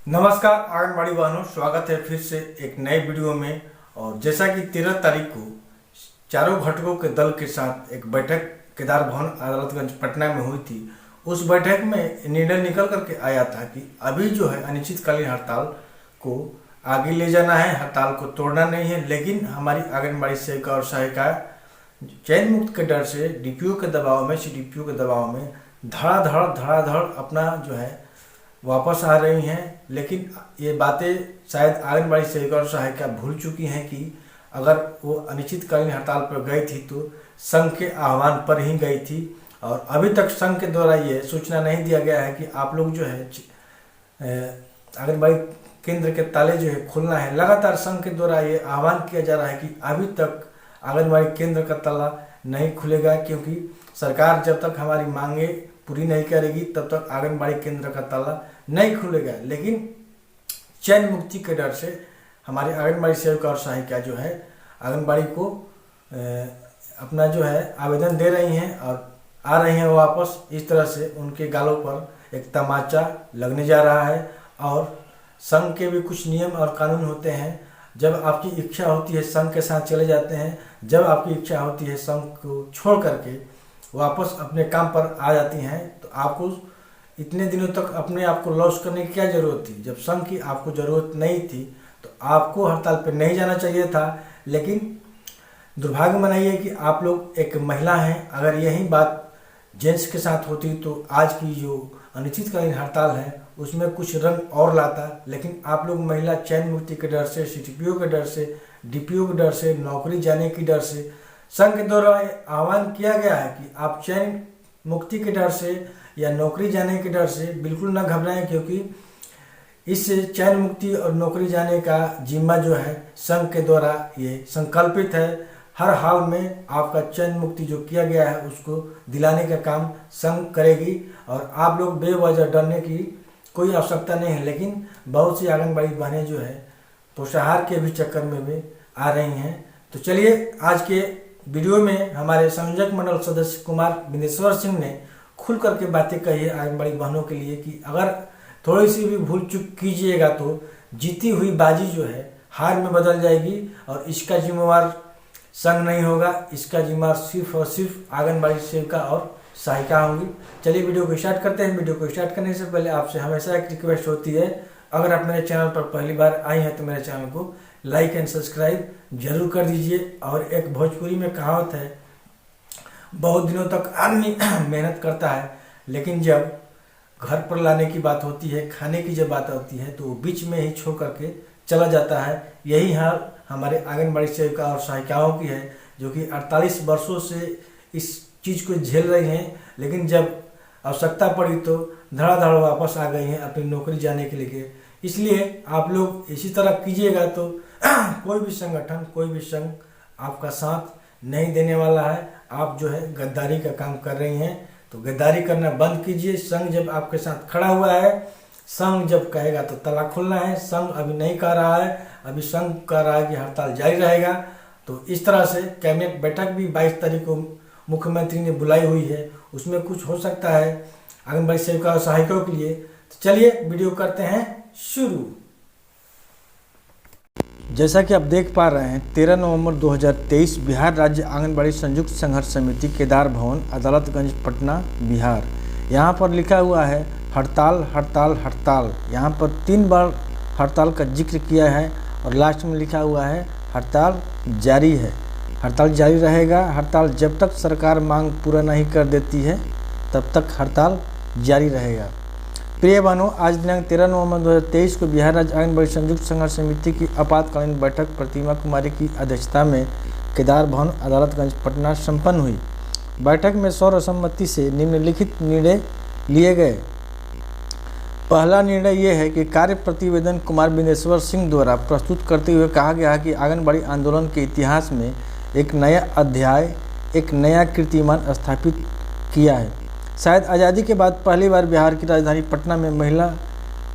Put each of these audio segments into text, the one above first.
नमस्कार आंगनबाड़ी वालों, स्वागत है फिर से एक नए वीडियो में। और जैसा कि 13 तारीख को चारों घटकों के दल के साथ एक बैठक केदार भवन अदालतगंज पटना में हुई थी। उस बैठक में निर्णय निकल करके आया था कि अभी जो है अनिश्चितकालीन हड़ताल को आगे ले जाना है, हड़ताल को तोड़ना नहीं है। लेकिन हमारी आंगनबाड़ी सेविका और सहायिका चयन मुक्त के डर से डीपीओ के दबाव में, सीडीपीओ के दबाव में धड़ाधड़ अपना जो है वापस आ रही हैं। लेकिन ये बातें शायद आंगनबाड़ी सेविका और सहायिका भूल चुकी हैं कि अगर वो अनिश्चितकालीन हड़ताल पर गई थी तो संघ के आह्वान पर ही गई थी। और अभी तक संघ के द्वारा ये सूचना नहीं दिया गया है कि आप लोग जो है आंगनबाड़ी केंद्र के ताले जो है खोलना है। लगातार संघ के द्वारा ये आह्वान किया जा रहा है कि अभी तक आंगनबाड़ी केंद्र का ताला नहीं खुलेगा, क्योंकि सरकार जब तक हमारी मांगे पूरी नहीं करेगी तब तक आंगनबाड़ी केंद्र का ताला नहीं खुलेगा। लेकिन चयन मुक्ति के डर से हमारे आंगनबाड़ी सेविका और सहायिका जो है आंगनबाड़ी को अपना जो है आवेदन दे रही हैं और आ रही हैं वापस। इस तरह से उनके गालों पर एक तमाचा लगने जा रहा है। और संघ के भी कुछ नियम और कानून होते हैं। जब आपकी इच्छा होती है संघ के साथ चले जाते हैं, जब आपकी इच्छा होती है संघ को छोड़ करके वापस अपने काम पर आ जाती हैं। तो आपको इतने दिनों तक अपने आप को लॉस करने की क्या जरूरत थी? जब संघ की आपको जरूरत नहीं थी तो आपको हड़ताल पर नहीं जाना चाहिए था। लेकिन दुर्भाग्य मनाइए कि आप लोग एक महिला हैं। अगर यही बात जेंट्स के साथ होती तो आज की जो अनिश्चितकालीन हड़ताल है उसमें कुछ रंग और लाता। लेकिन आप लोग महिला चयन मुक्ति के डर से, सीटीपीओ के डर से, डीपीओ के डर से, नौकरी जाने की डर से संघ के द्वारा आह्वान किया गया है कि आप चयन मुक्ति के डर से या नौकरी जाने के डर से बिल्कुल न घबराएं, क्योंकि इस चयन मुक्ति और नौकरी जाने का जिम्मा जो है संघ के द्वारा ये संकल्पित है। हर हाल में आपका चयन मुक्ति जो किया गया है उसको दिलाने का काम संघ करेगी। और आप लोग बेवजह डरने की कोई आवश्यकता नहीं है। लेकिन बहुत सी आंगनबाड़ी बहनें जो है पोषाहार के भी चक्कर में भी आ रही हैं। तो चलिए आज के वीडियो में हमारे संयोजक मंडल सदस्य कुमार बिंदेश्वर सिंह ने खुल करके बातें कही है आंगनबाड़ी बहनों के लिए कि अगर थोड़ी सी भी भूल चूक कीजिएगा तो जीती हुई बाजी जो है हार में बदल जाएगी। और इसका जिम्मेवार संघ नहीं होगा, इसका जिम्मेवार सिर्फ और सिर्फ आंगनबाड़ी सेविका और सहायिका होंगी। चलिए वीडियो को स्टार्ट करते हैं। वीडियो को स्टार्ट करने से पहले आपसे हमेशा एक रिक्वेस्ट होती है, अगर आप मेरे चैनल पर पहली बार आई हैं तो मेरे चैनल को लाइक एंड सब्सक्राइब जरूर कर दीजिए। और एक भोजपुरी में कहावत है, बहुत दिनों तक आदमी मेहनत करता है लेकिन जब घर पर लाने की बात होती है, खाने की जब बात होती है तो वो बीच में ही छोड़ करके चला जाता है। यही हाल हमारे आंगनबाड़ी सेविका और सहायिकाओं की है, जो कि 48 वर्षों से इस चीज़ को झेल रही हैं। लेकिन जब आवश्यकता पड़ी तो धड़ाधड़ वापस आ गई हैं अपनी नौकरी जाने के लिए। इसलिए आप लोग इसी तरह कीजिएगा तो कोई भी संगठन, कोई भी संघ आपका साथ नहीं देने वाला है। आप जो है गद्दारी का काम कर रही हैं तो गद्दारी करना बंद कीजिए। संघ जब आपके साथ खड़ा हुआ है, संघ जब कहेगा तो ताला खोलना है। संघ अभी नहीं कह रहा है, अभी संघ कह रहा है कि हड़ताल जारी रहेगा। तो इस तरह से कैबिनेट बैठक भी 22 तारीख को मुख्यमंत्री ने बुलाई हुई है, उसमें कुछ हो सकता है आंगनबाड़ी सेविका और सहायिकाओं के लिए। तो चलिए वीडियो करते हैं शुरू। जैसा कि आप देख पा रहे हैं 13 नवंबर 2023 बिहार राज्य आंगनबाड़ी संयुक्त संघर्ष समिति केदार भवन अदालतगंज पटना बिहार। यहाँ पर लिखा हुआ है हड़ताल हड़ताल हड़ताल। यहाँ पर 3 बार हड़ताल का जिक्र किया है और लास्ट में लिखा हुआ है हड़ताल जारी है। हड़ताल जारी रहेगा। हड़ताल जब तक सरकार मांग पूरा नहीं कर देती है तब तक हड़ताल जारी रहेगा। प्रिय बहनों, आज दिनांक 13 नवंबर 2023 को बिहार राज्य आंगनबाड़ी संयुक्त संघर्ष समिति की आपातकालीन बैठक प्रतिमा कुमारी की अध्यक्षता में केदार भवन अदालतगंज पटना संपन्न हुई। बैठक में सर्वसम्मति से निम्नलिखित निर्णय लिए गए। पहला निर्णय ये है कि कार्य प्रतिवेदन कुमार बिंदेश्वर सिंह द्वारा प्रस्तुत करते हुए कहा गया है कि आंगनबाड़ी आंदोलन के इतिहास में एक नया अध्याय, एक नया कीर्तिमान स्थापित किया है। शायद आज़ादी के बाद पहली बार बिहार की राजधानी पटना में महिला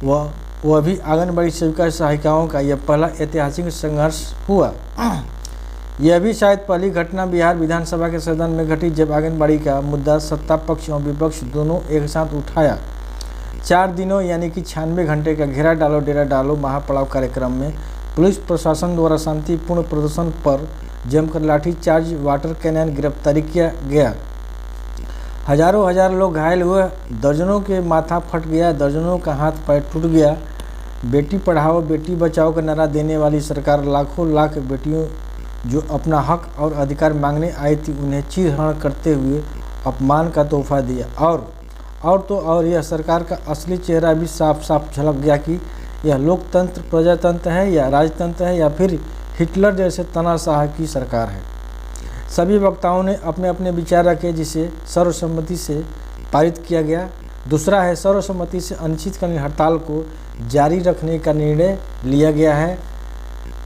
वह भी आंगनबाड़ी सेविका सहायिकाओं का यह पहला ऐतिहासिक संघर्ष हुआ। यह भी शायद पहली घटना बिहार विधानसभा के सदन में घटी जब आंगनबाड़ी का मुद्दा सत्ता पक्ष और विपक्ष दोनों एक साथ उठाया। 4 दिनों यानी कि 96 घंटे का घेरा डालो डेरा डालो महापड़ाव कार्यक्रम में पुलिस प्रशासन द्वारा शांतिपूर्ण प्रदर्शन पर जमकर लाठीचार्ज, वाटर कैनन, गिरफ्तारी किया गया। हजार लोग घायल हुए, दर्जनों के माथा फट गया, दर्जनों का हाथ पैर टूट गया। बेटी पढ़ाओ बेटी बचाओ का नारा देने वाली सरकार लाखों लाख बेटियों जो अपना हक और अधिकार मांगने आई थी उन्हें चीरहरण करते हुए अपमान का तोहफा दिया। और यह सरकार का असली चेहरा भी साफ साफ झलक गया कि यह लोकतंत्र प्रजातंत्र है या राजतंत्र है या फिर हिटलर जैसे तानाशाह की सरकार है। सभी वक्ताओं ने अपने अपने विचार रखे जिसे सर्वसम्मति से पारित किया गया। दूसरा है सर्वसम्मति से अनिश्चितकालीन हड़ताल को जारी रखने का निर्णय लिया गया है।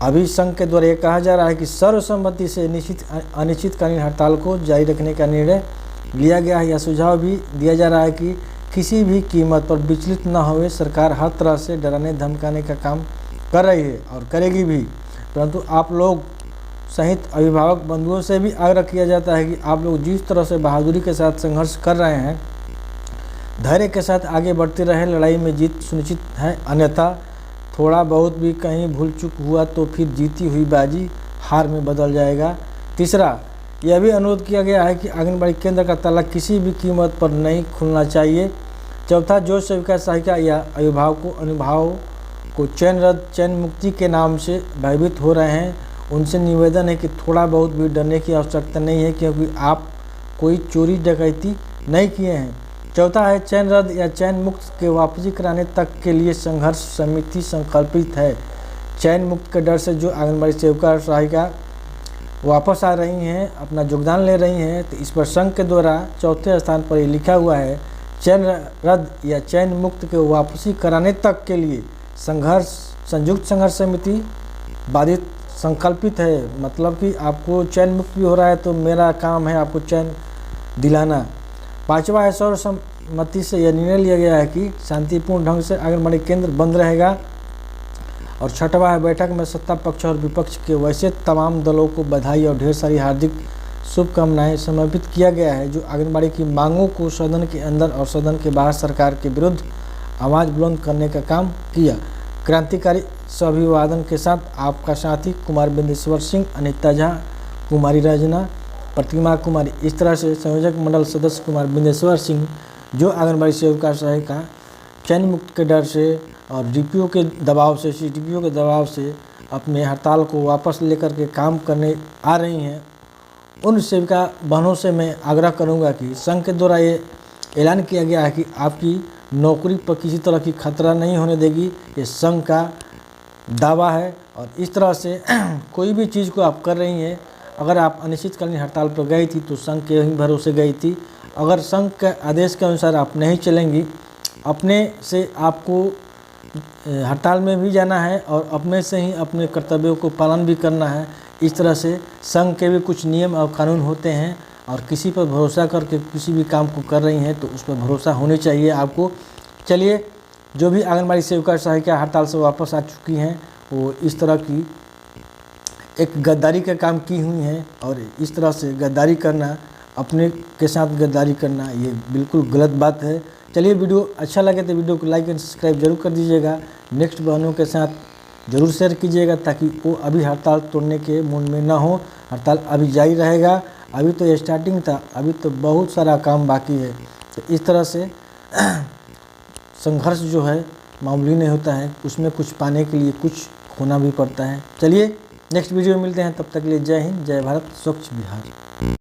अभी संघ के द्वारा ये कहा जा रहा है कि सर्वसम्मति से अनिश्चितकालीन हड़ताल को जारी रखने का निर्णय लिया गया है। यह सुझाव भी दिया जा रहा है कि किसी भी कीमत पर विचलित न होवे। सरकार हर तरह से डराने धमकाने का काम कर रही है और करेगी भी, परंतु आप लोग सहित अभिभावक बंधुओं से भी आग्रह किया जाता है कि आप लोग जिस तरह से बहादुरी के साथ संघर्ष कर रहे हैं, धैर्य के साथ आगे बढ़ते रहे। लड़ाई में जीत सुनिश्चित है, अन्यथा थोड़ा बहुत भी कहीं भूल चूक हुआ तो फिर जीती हुई बाजी हार में बदल जाएगा। तीसरा, यह भी अनुरोध किया गया है कि आंगनबाड़ी केंद्र का ताला किसी भी कीमत पर नहीं खुलना चाहिए। चौथा, जो सेविका सहायिका या अभिभावक को चयन रद्द चयन मुक्ति के नाम से भयभीत हो रहे हैं, उनसे निवेदन है कि थोड़ा बहुत भी डरने की आवश्यकता नहीं है, क्योंकि आप कोई चोरी डकैती नहीं किए हैं। चौथा है, चयन रद्द या चयन मुक्त के वापसी कराने तक के लिए संघर्ष समिति संकल्पित है। चयन मुक्त के डर से जो आंगनबाड़ी सेविका और सहायिका वापस आ रही हैं, अपना योगदान ले रही हैं, तो इस पर संघ के द्वारा चौथे स्थान पर ये लिखा हुआ है, चयन रद्द या चयन मुक्त के वापसी कराने तक के लिए संयुक्त संघर्ष समिति बाधित संकल्पित है। मतलब कि आपको चयन मुक्त भी हो रहा है तो मेरा काम है आपको चयन दिलाना। पांचवा है, सर्वसम्मति से यह निर्णय लिया गया है कि शांतिपूर्ण ढंग से आंगनबाड़ी केंद्र बंद रहेगा। और छठवां है, बैठक में सत्ता पक्ष और विपक्ष के वैसे तमाम दलों को बधाई और ढेर सारी हार्दिक शुभकामनाएं समर्पित किया गया है जो आंगनबाड़ी की मांगों को सदन के अंदर और सदन के बाहर सरकार के विरुद्ध आवाज़ बुलंद करने का काम किया। क्रांतिकारी स्वाभिवादन के साथ आपका साथी कुमार बिंदेश्वर सिंह, अनिता झा, कुमारी रजना, प्रतिमा कुमारी। इस तरह से संयोजक मंडल सदस्य कुमार बिंदेश्वर सिंह जो आंगनबाड़ी सेविका सहायिका चयन मुक्त के डर से और डीपीओ के दबाव से सीडीपीओ के दबाव से अपने हड़ताल को वापस लेकर के काम करने आ रही हैं, उन सेविका बहनों से मैं आग्रह करूंगा कि संघ के द्वारा ये ऐलान किया गया है कि आपकी नौकरी पर किसी तरह की खतरा नहीं होने देगी। ये संघ का दावा है और इस तरह से कोई भी चीज़ को आप कर रही हैं, अगर आप अनिश्चितकालीन हड़ताल पर गई थी तो संघ के ही भरोसे गई थी। अगर संघ के आदेश के अनुसार आप नहीं चलेंगी, अपने से आपको हड़ताल में भी जाना है और अपने से ही अपने कर्तव्यों को पालन भी करना है। इस तरह से संघ के भी कुछ नियम और कानून होते हैं और किसी पर भरोसा करके किसी भी काम को कर रही हैं तो उस पर भरोसा होनी चाहिए आपको। चलिए, जो भी आंगनबाड़ी सेविका सहायिका हड़ताल से वापस आ चुकी हैं वो इस तरह की एक गद्दारी का काम की हुई हैं और इस तरह से गद्दारी करना, अपने के साथ गद्दारी करना, ये बिल्कुल गलत बात है। चलिए, वीडियो अच्छा लगे तो वीडियो को लाइक एंड सब्सक्राइब जरूर कर दीजिएगा। नेक्स्ट बहनों के साथ जरूर शेयर कीजिएगा ताकि वो अभी हड़ताल तोड़ने के मूड में ना हो। हड़ताल अभी जारी रहेगा, अभी तो ये स्टार्टिंग था, अभी तो बहुत सारा काम बाकी है। तो इस तरह से संघर्ष जो है मामूली नहीं होता है, उसमें कुछ पाने के लिए कुछ खोना भी पड़ता है। चलिए, नेक्स्ट वीडियो में मिलते हैं, तब तक के लिए जय हिंद, जय भारत, स्वच्छ बिहार।